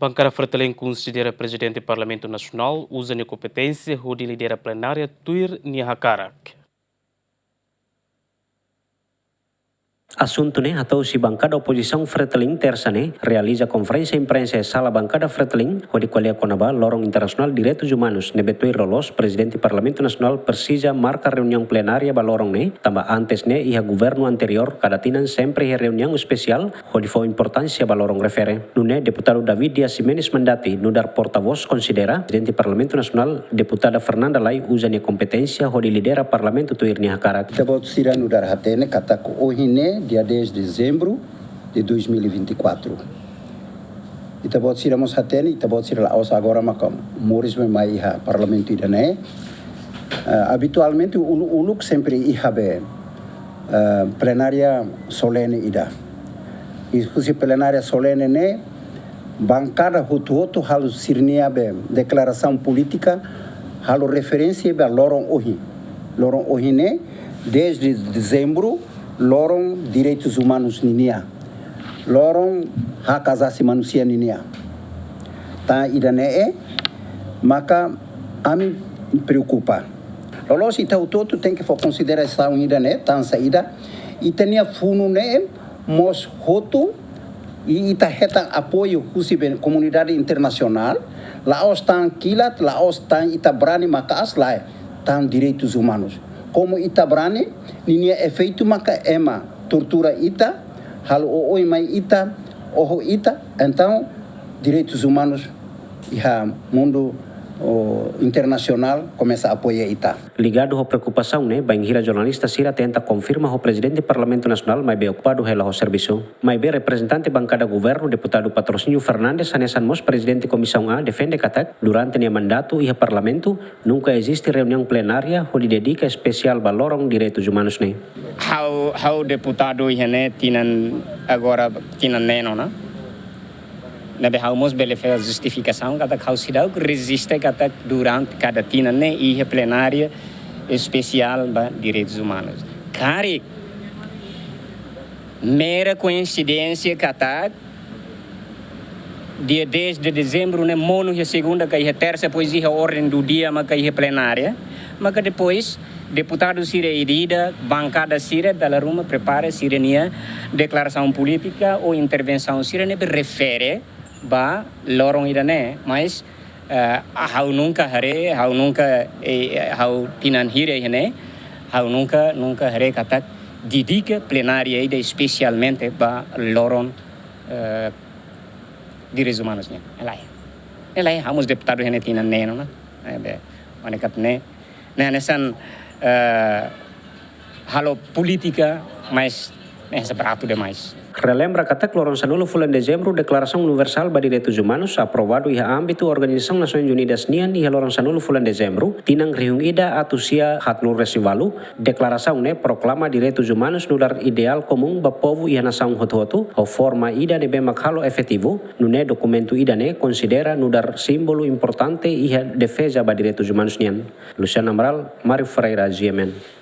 Bancada Fretilin considera presidente do Parlamento Nacional usa a competência de liderar a plenária Tuir Nihakarak. Assunto atau si bancada oposição Fretilin tersane realiza conferência imprensa em sala bancada Fretilin onde qualia conaba lorong internacional direitos humanos nebetui rolos presidente Parlamento Nacional precisa marca reunião plenária ba lorong tambah antes iha governo anterior kadatinan sempre iha reunião especial onde foi importância ba lorong refere. Nune deputado David Dias Simenes Mandati nudar porta-voz considera presidente Parlamento Nacional deputada Fernanda Lai usa nia competência onde lidera Parlamento Tuir Nihakarak. Tabot sira nudar hatene kataku ohine dia 10 de dezembro de 2024. Itabot sira mos hatene, itabot sira laos agora makam Moris mai iha parlamento idane. Habitualmente uluk sempre iha be plenária solene ida. E se plenária solene ne bancada hutu halu sirnia be declaração política halu referência be lorong ohi. Lorong ohi ne desde dezembro lorong direitos humanos ninia, lorong hak asasi manusia ninia. Ta idane maka ami preocupa. Lolos ita utoto tem que for consideração idane tan saída itania funu ne mos hotu e ita heta apoio husiben comunidade internacional laos tan kilat laos tan ita brani maka aslai tan direitos humanos. Como ita brani, ninia efeito maka ema tortura ita, halo oi mai ita, oho ita, então direitos humanos e mundo internacional começa a apoiar ita. Ligado à preocupação, banhira jornalista Sira tenta confirma o presidente do Parlamento Nacional mais bem ocupado pelo serviço. Mais bem representante bancada governo, deputado Patrocínio Fernandes, anesan mos presidente Comissão A defende que durante o mandato e parlamento nunca existe reunião plenária onde dedica especial valor aos direitos humanos. How deputado ihene tinan agora tinan neno na? Nabe haumos belefe a justificação cada causidade que resiste cada durante cada tina ne e plenária especial ba direitos humanos. Cari mera coincidência cada dia 10 de dezembro ne mono e segunda que é terça pois a ordem do dia mas que é plenária, mas que depois deputado Sira irida, bancada Sira da Ruma prepara sirenia declaração política ou intervenção Sira ne refere ba lorong idane mas hau nunca hare hau nunca hau tinan hire hene hau nunca hare katak dedica plenária ida especialmente ba lorong direitos humanos ne elai hamos deputado hene tinan neno na be manekat ne nesan halo política mas essa prato demais. Relembra que lorong sanulo fulan dezembro Declaração Universal ba Direitos Humanos aprovado iha âmbito Organização Nações Unidas nian iha lorong sanulo fulan dezembro tinang riung ida atusia hatnul resivalu declaração proclama direitos humanos no dar ideal comum ba povo iha nação hotu o forma ida ne bem makhalo efetivo no documento ida considera no dar símbolo importante iha defesa ba direitos humanos nian. Luciano Amaral, Mário Ferreira, GMN.